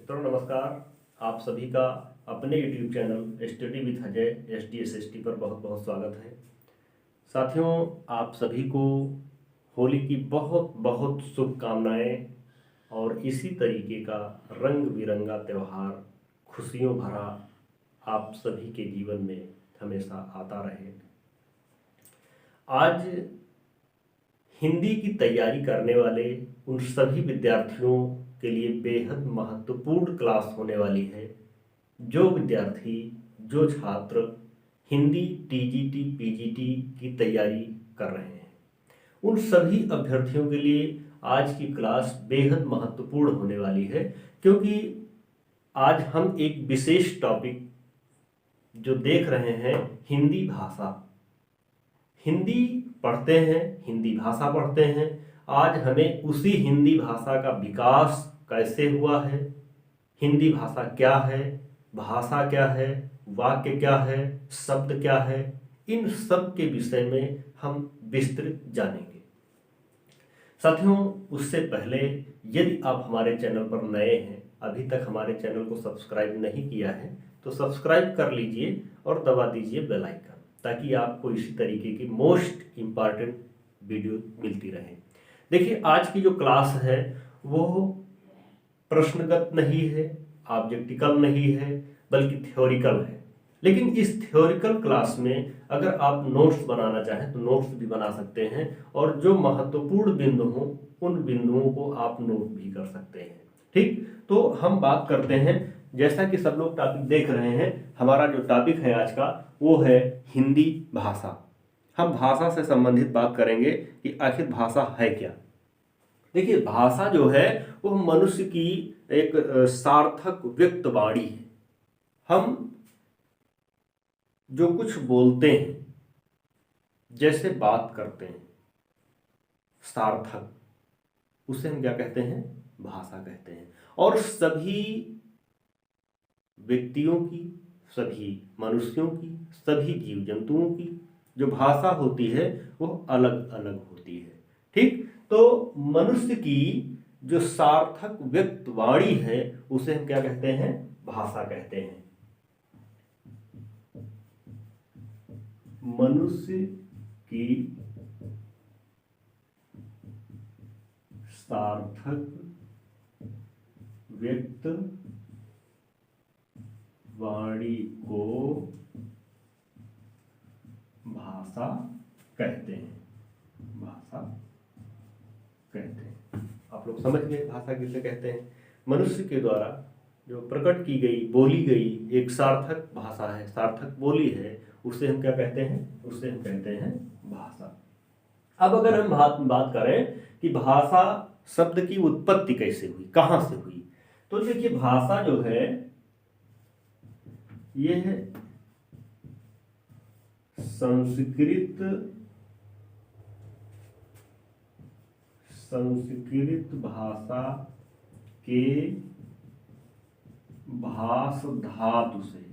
मित्रों नमस्कार। आप सभी का अपने YouTube channel study with Ajay SDSST पर बहुत बहुत स्वागत है। साथियों, आप सभी को होली की बहुत बहुत शुभकामनाएं और इसी तरीके का रंग बिरंगा त्यौहार खुशियों भरा आप सभी के जीवन में हमेशा आता रहे। आज हिंदी की तैयारी करने वाले उन सभी विद्यार्थियों के लिए बेहद महत्वपूर्ण क्लास होने वाली है। जो विद्यार्थी, जो छात्र हिंदी TGT PGT की तैयारी कर रहे हैं, उन सभी अभ्यर्थियों के लिए आज की क्लास बेहद महत्वपूर्ण होने वाली है, क्योंकि आज हम एक विशेष टॉपिक जो देख रहे हैं, हिंदी भाषा। हिंदी पढ़ते हैं, हिंदी भाषा पढ़ते हैं। आज हमें उसी हिंदी भाषा का विकास कैसे हुआ है, हिंदी भाषा क्या है, भाषा क्या है, वाक्य क्या है, शब्द क्या है, इन सब के विषय में हम विस्तृत जानेंगे। साथियों, उससे पहले यदि आप हमारे चैनल पर नए हैं, अभी तक हमारे चैनल को सब्सक्राइब नहीं किया है, तो सब्सक्राइब कर लीजिए और दबा दीजिए बेल आइकन, ताकि आपको इसी तरीके की मोस्ट इम्पॉर्टेंट वीडियो मिलती रहे। देखिए, आज की जो क्लास है वो प्रश्नगत नहीं है, ऑब्जेक्टिकल नहीं है, बल्कि थ्योरिकल है। लेकिन इस थ्योरिकल क्लास में अगर आप नोट्स बनाना चाहें तो नोट्स भी बना सकते हैं, और जो महत्वपूर्ण बिंदु हों उन बिंदुओं को आप नोट भी कर सकते हैं। ठीक, तो हम बात करते हैं। जैसा कि सब लोग टॉपिक देख रहे हैं, हमारा जो टॉपिक है आज का वो है हिंदी भाषा। हम भाषा से संबंधित बात करेंगे कि आखिर भाषा है क्या। देखिए, भाषा जो है वो मनुष्य की एक सार्थक व्यक्त वाणी है। हम जो कुछ बोलते हैं, जैसे बात करते हैं, सार्थक, उसे हम क्या कहते हैं? भाषा कहते हैं। और सभी व्यक्तियों की, सभी मनुष्यों की, सभी जीव जंतुओं की जो भाषा होती है वो अलग अलग होती है। ठीक, तो मनुष्य की जो सार्थक व्यक्त वाणी है उसे हम क्या कहते हैं? भाषा कहते हैं। मनुष्य की सार्थक व्यक्त वाणी को भाषा कहते हैं। भाषा कहते हैं। आप लोग समझ गए भाषा किसे कहते हैं? मनुष्य के द्वारा जो प्रकट की गई, बोली गई एक सार्थक भाषा है, सार्थक बोली है, उसे हम क्या कहते हैं? उसे हम कहते हैं भाषा। अब अगर हम बात करें कि भाषा शब्द की उत्पत्ति कैसे हुई, कहां से हुई, तो देखिए, भाषा जो है ये है संस्कृत भाषा के भाष धातु से।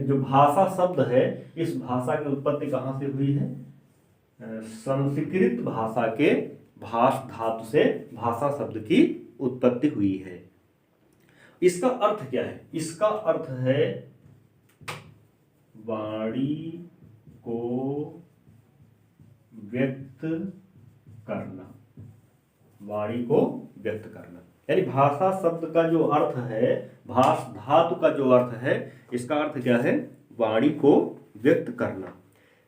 जो भाषा शब्द है, इस भाषा की उत्पत्ति कहां से हुई है? संस्कृत भाषा के भाष धातु से भाषा शब्द की उत्पत्ति हुई है। इसका अर्थ क्या है? इसका अर्थ है वाणी को व्यक्त करना। वाणी को व्यक्त करना, यानी भाषा शब्द का जो अर्थ है, भाष धातु का जो अर्थ है, इसका अर्थ क्या है? वाणी को व्यक्त करना।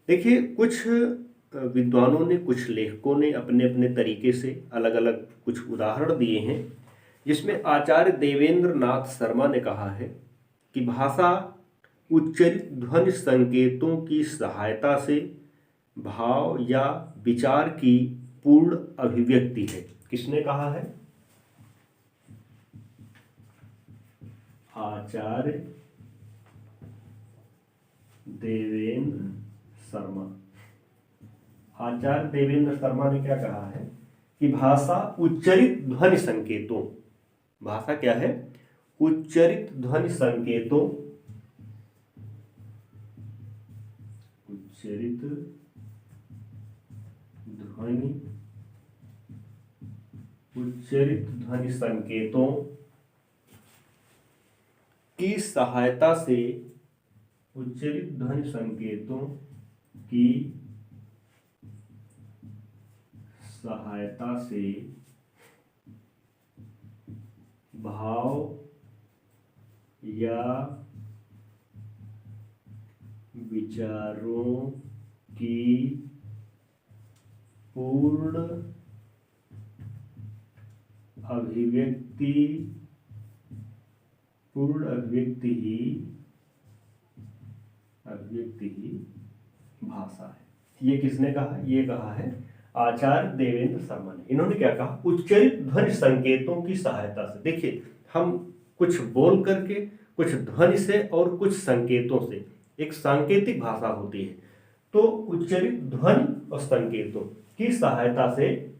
देखिए, कुछ विद्वानों ने, कुछ लेखकों ने अपने अपने तरीके से अलग अलग कुछ उदाहरण दिए हैं, जिसमें आचार्य देवेंद्र नाथ शर्मा ने कहा है कि भाषा उच्चरित ध्वनि संकेतों की सहायता से भाव या विचार की पूर्ण अभिव्यक्ति है। किसने कहा है? आचार्य देवेंद्र शर्मा। आचार्य देवेंद्र शर्मा ने क्या कहा है कि भाषा उच्चरित ध्वनि संकेतों, भाषा क्या है? उच्चरित ध्वनि संकेतों, उच्चरित ध्वनि संकेतों की सहायता से उच्चारित ध्वनि संकेतों की सहायता से भाव या विचारों की पूर्ण अभिव्यक्ति ही भाषा है। ये किसने कहा? ये कहा है आचार्य देवेंद्र शर्मा ने। इन्होंने क्या कहा? उच्चारित ध्वनि संकेतों की सहायता से। देखिए, हम कुछ बोल करके, कुछ ध्वनि से और कुछ संकेतों से, एक सांकेतिक भाषा होती है, तो उच्चारित ध्वनि और संकेतों की सहायता से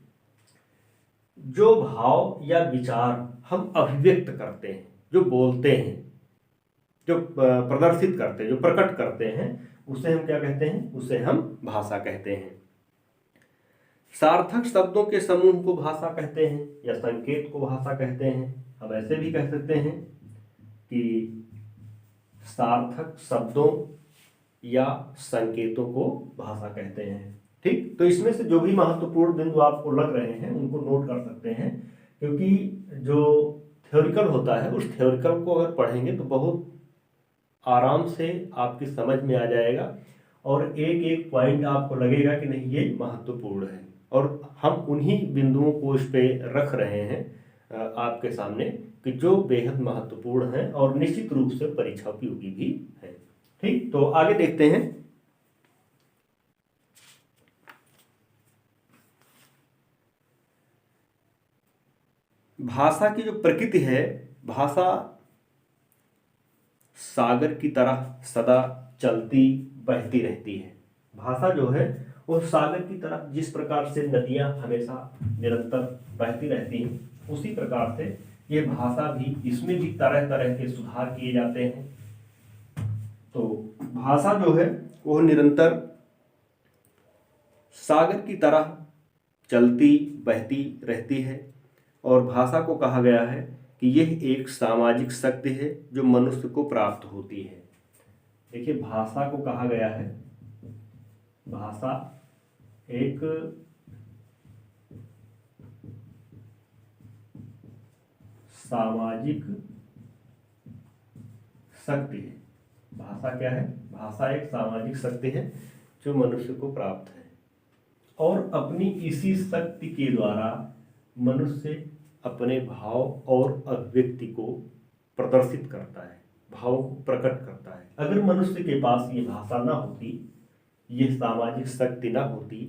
जो भाव या विचार हम अभिव्यक्त करते हैं, जो बोलते हैं, जो प्रदर्शित करते हैं, जो प्रकट करते हैं, उसे हम क्या कहते हैं? उसे हम भाषा कहते हैं। सार्थक शब्दों के समूह को भाषा कहते हैं या संकेत को भाषा कहते हैं। हम ऐसे भी कह सकते हैं कि सार्थक शब्दों या संकेतों को भाषा कहते हैं। ठीक, तो इसमें से जो भी महत्वपूर्ण बिंदु आपको लग रहे हैं उनको नोट कर सकते हैं, क्योंकि जो थ्योरिकल होता है उस थ्योरिकल को अगर पढ़ेंगे तो बहुत आराम से आपकी समझ में आ जाएगा और एक एक पॉइंट आपको लगेगा कि नहीं ये महत्वपूर्ण है, और हम उन्हीं बिंदुओं को इस पे रख रहे हैं आपके सामने कि जो बेहद महत्वपूर्ण है और निश्चित रूप से परीक्षा उपयोगी भी है। ठीक, तो आगे देखते हैं। भाषा की जो प्रकृति है, भाषा सागर की तरह सदा चलती बहती रहती है। भाषा जो है वो सागर की तरह, जिस प्रकार से नदियां हमेशा निरंतर बहती रहती हैं, उसी प्रकार से ये भाषा भी, इसमें भी तरह तरह के सुधार किए जाते हैं। तो भाषा जो है वो निरंतर सागर की तरह चलती बहती रहती है, और भाषा को कहा गया है कि यह एक सामाजिक शक्ति है जो मनुष्य को प्राप्त होती है। देखिए, भाषा को कहा गया है, भाषा एक सामाजिक शक्ति है। भाषा क्या है? भाषा एक सामाजिक शक्ति है जो मनुष्य को प्राप्त है, और अपनी इसी शक्ति के द्वारा मनुष्य अपने भाव और अभिव्यक्ति को प्रदर्शित करता है, भाव को प्रकट करता है। अगर मनुष्य के पास ये भाषा ना होती, ये सामाजिक शक्ति ना होती,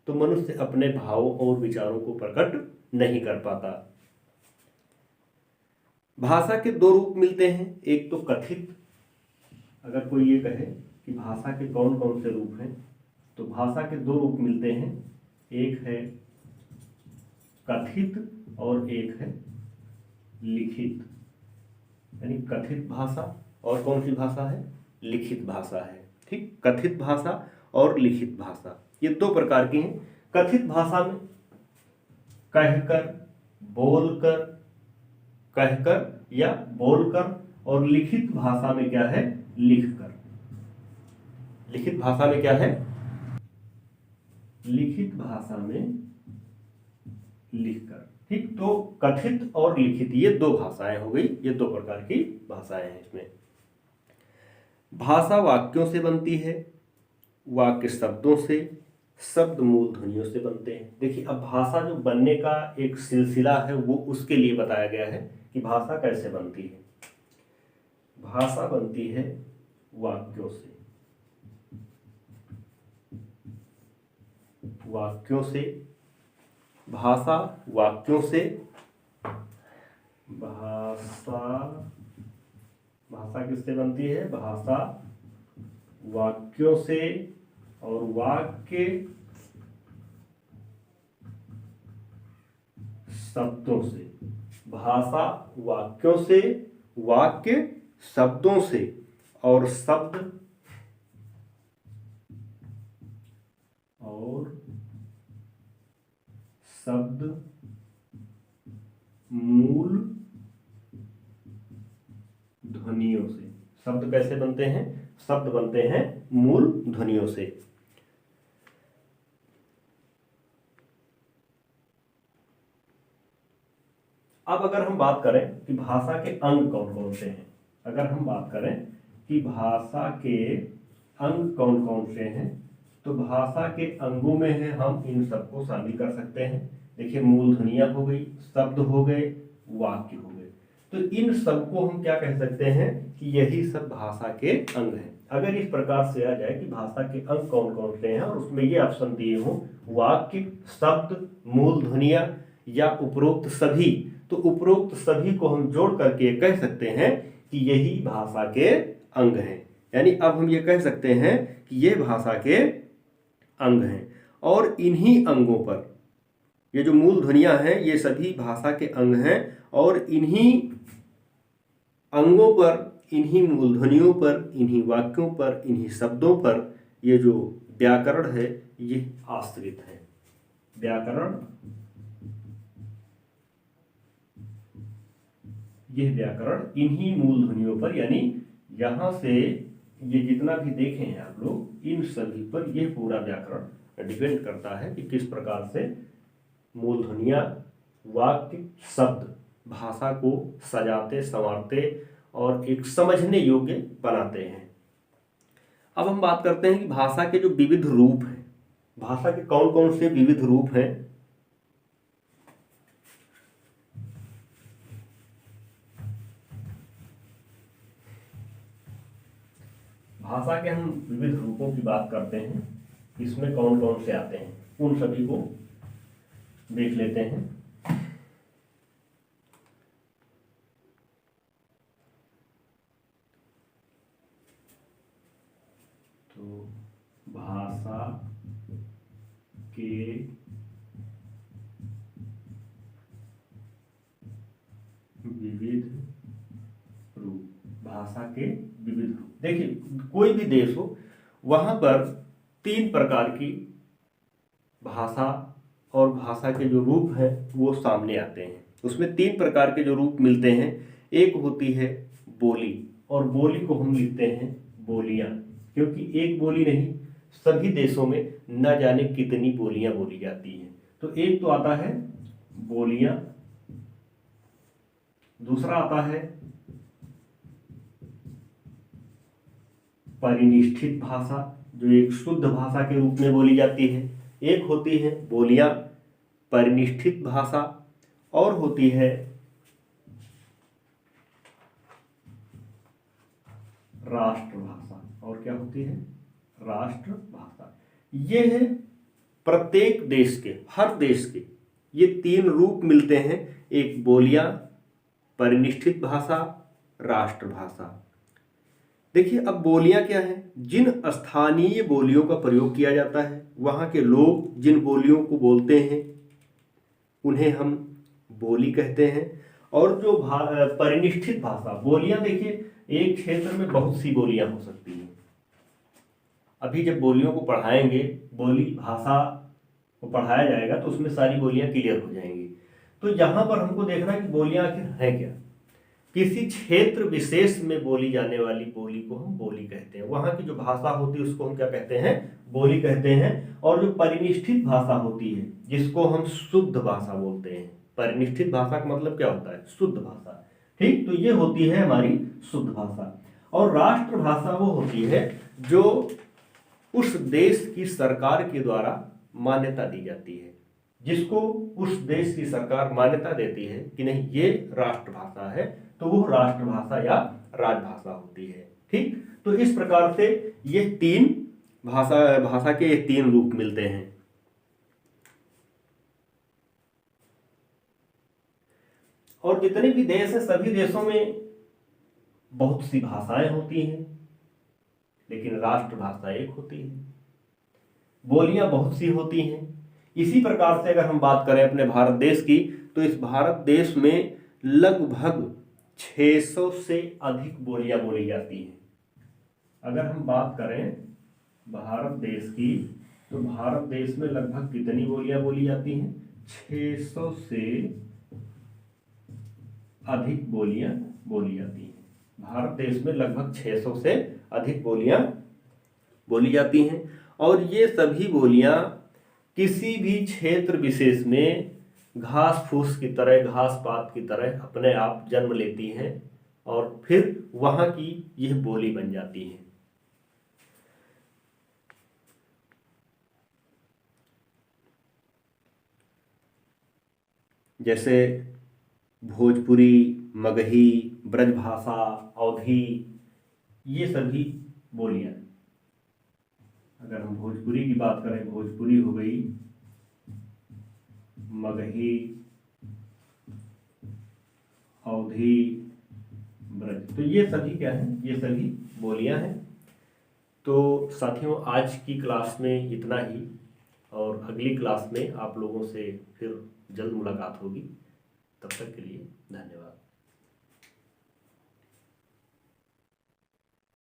तो मनुष्य अपने भावों और विचारों को प्रकट नहीं कर पाता। भाषा के दो रूप मिलते हैं, एक तो कथित। अगर कोई ये कहे कि भाषा के कौन कौन से रूप हैं, तो भाषा के दो रूप मिलते हैं, एक है कथित और एक है लिखित। यानी कथित भाषा और कौन सी भाषा है? लिखित भाषा है। ठीक, कथित भाषा और लिखित भाषा, ये दो प्रकार की हैं। कथित भाषा में कहकर, बोलकर, कहकर या बोलकर, और लिखित भाषा में क्या है? लिखकर। लिखित भाषा में क्या है? लिखित भाषा में लिखकर। ठीक, तो कथित और लिखित ये दो भाषाएं हो गई, ये दो प्रकार की भाषाएं हैं। इसमें भाषा वाक्यों से बनती है, वाक्य शब्दों से, शब्द मूल ध्वनियों से बनते हैं। देखिए, अब भाषा जो बनने का एक सिलसिला है वो उसके लिए बताया गया है कि भाषा कैसे बनती है। भाषा बनती है वाक्यों से, वाक्यों से। भाषा वाक्यों से, भाषा किससे बनती है? भाषा वाक्यों से, और वाक्य शब्दों से। भाषा वाक्यों से, वाक्य शब्दों से, और शब्द मूल ध्वनि ध्वनियों से। शब्द कैसे बनते हैं? शब्द बनते हैं मूल ध्वनियों से। अब अगर हम बात करें कि भाषा के अंग कौन कौन से हैं, अगर हम बात करें कि भाषा के अंग कौन कौन से हैं, तो भाषा के अंगों में है हम इन सबको शामिल कर सकते हैं। देखिए, मूल ध्वनियां हो गई, शब्द हो गए, वाक्य हो गए। तो इन सबको हम क्या कह सकते हैं कि यही सब भाषा के अंग हैं। अगर इस प्रकार से आ जाए कि भाषा के अंग कौन कौन से हैं और उसमें ये ऑप्शन दिए हों वाक्य, शब्द, मूल ध्वनियां या उपरोक्त सभी, तो उपरोक्त सभी को हम जोड़ करके कह सकते हैं कि यही भाषा के अंग हैं। यानी अब हम ये कह सकते हैं कि ये भाषा के अंग हैं और इन्हीं अंगों पर, ये जो मूल ध्वनियां हैं ये सभी भाषा के अंग हैं और इन्हीं अंगों पर, इन्हीं मूल ध्वनियों पर, इन्हीं वाक्यों पर, इन्हीं शब्दों पर ये जो व्याकरण है ये आश्रित है। व्याकरण, यह व्याकरण इन्हीं मूल ध्वनियों पर, यानी यहां से ये जितना भी देखे हैं आप लोग, इन सभी पर यह पूरा व्याकरण डिपेंड करता है कि किस प्रकार से मूल ध्वनियां, वाक्य, शब्द भाषा को सजाते, संवारते और एक समझने योग्य बनाते हैं। अब हम बात करते हैं कि भाषा के जो विविध रूप हैं, भाषा के कौन कौन से विविध रूप हैं। भाषा के हम विविध रूपों की बात करते हैं, इसमें कौन कौन से आते हैं उन सभी को देख लेते हैं। तो भाषा के विविध रूप, भाषा के विविध रूप। देखिए, कोई भी देश हो वहां पर 3 प्रकार की भाषा और भाषा के जो रूप हैं वो सामने आते हैं। उसमें 3 प्रकार के जो रूप मिलते हैं। एक होती है बोली, और बोली को हम लिखते हैं बोलियां, क्योंकि एक बोली नहीं, सभी देशों में न जाने कितनी बोलियां बोली जाती हैं। तो एक तो आता है बोलियां, दूसरा आता है परिनिष्ठित भाषा, जो एक शुद्ध भाषा के रूप में बोली जाती है। एक होती है बोलियां, परिनिष्ठित भाषा, और होती है राष्ट्रभाषा। और क्या होती है? राष्ट्रभाषा। ये है प्रत्येक देश के, हर देश के ये 3 रूप मिलते हैं। एक बोलियां, परिनिष्ठित भाषा, राष्ट्रभाषा। देखिए, अब बोलियां क्या है? जिन स्थानीय बोलियों का प्रयोग किया जाता है, वहां के लोग जिन बोलियों को बोलते हैं उन्हें हम बोली कहते हैं। और जो परिनिष्ठित भाषा, बोलियां देखिए एक क्षेत्र में बहुत सी बोलियां हो सकती हैं। अभी जब बोलियों को पढ़ाएंगे, बोली भाषा को पढ़ाया जाएगा तो उसमें सारी बोलियां क्लियर हो जाएंगी। तो यहाँ पर हमको देखना है कि बोलियां आखिर हैं क्या। किसी क्षेत्र विशेष में बोली जाने वाली बोली को हम बोली कहते हैं। वहां की जो भाषा होती है उसको हम क्या कहते हैं? बोली कहते हैं। और जो परिनिष्ठित भाषा होती है, जिसको हम शुद्ध भाषा बोलते हैं, परिनिष्ठित भाषा का मतलब क्या होता है? शुद्ध भाषा। ठीक, तो ये होती है हमारी शुद्ध भाषा। और राष्ट्रभाषा वो होती है जो उस देश की सरकार के द्वारा मान्यता दी जाती है, जिसको उस देश की सरकार मान्यता देती है कि नहीं ये राष्ट्रभाषा है, तो वो राष्ट्रभाषा या राजभाषा होती है। ठीक, तो इस प्रकार से ये 3 भाषा के 3 रूप मिलते हैं। और जितने भी देश हैं, सभी देशों में बहुत सी भाषाएं होती हैं, लेकिन राष्ट्रभाषा एक होती है। बोलियां बहुत सी होती हैं। इसी प्रकार से अगर हम बात करें अपने भारत देश की, तो इस भारत देश में लगभग 600 से अधिक बोलियां बोली जाती हैं। अगर हम बात करें भारत देश की, तो भारत देश में लगभग कितनी बोलियां बोली जाती हैं? 600 से अधिक बोलियां बोली जाती हैं। भारत देश में लगभग 600 से अधिक बोलियां बोली जाती हैं और ये सभी बोलियां किसी भी क्षेत्र विशेष में घास फूस की तरह, घास पात की तरह अपने आप जन्म लेती हैं और फिर वहाँ की यह बोली बन जाती हैं। जैसे भोजपुरी, मगही, ब्रजभाषा, अवधी, ये सभी बोलियां। अगर हम भोजपुरी की बात करें, भोजपुरी हो गई, मगही, अवधी, ब्रज, तो ये सभी क्या है, ये सभी बोलियां हैं। तो साथियों, आज की क्लास में इतना ही और अगली क्लास में आप लोगों से फिर जल्द मुलाकात होगी। तब तक के लिए धन्यवाद।